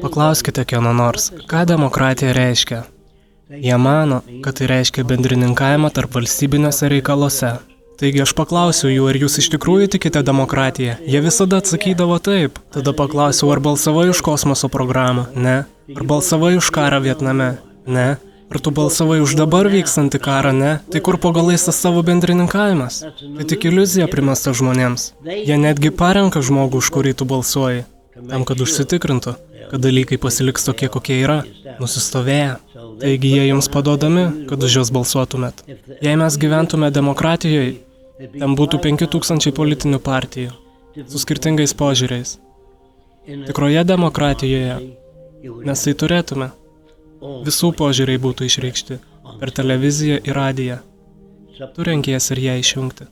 Paklauskite kieno nors, ką demokratija reiškia. Jie mano, kad tai reiškia bendrininkavimą tarp valstybiniuose reikaluose. Taigi aš paklausiau jų, ar jūs iš tikrųjų tikite demokratiją. Jie visada atsakydavo taip. Tada paklausiau, ar balsavai už kosmoso programą? Ne. Ar balsavai už karą Vietname? Ne. Ar tu balsavai už dabar vykstantį karą? Ne. Tai kur po galais tas savo bendrininkavimas? Tai tik iliuzija primesta žmonėms. Jie netgi parenka žmogų, už kurį tu balsuoji. Tam, kad užsitikrintų, kad dalykai pasiliks tokie, kokie yra, nusistovėję. Taigi jie jums paduodami, kad už juos balsuotumėt. Jei mes gyventume demokratijoje, ten būtų 5000 politinių partijų, su skirtingais požiūriais. Tikroje demokratijoje mes tai turėtume. Visų požiūriai būtų išreikšti per televiziją ir radiją. Tu renkiesi ir ją išjungti.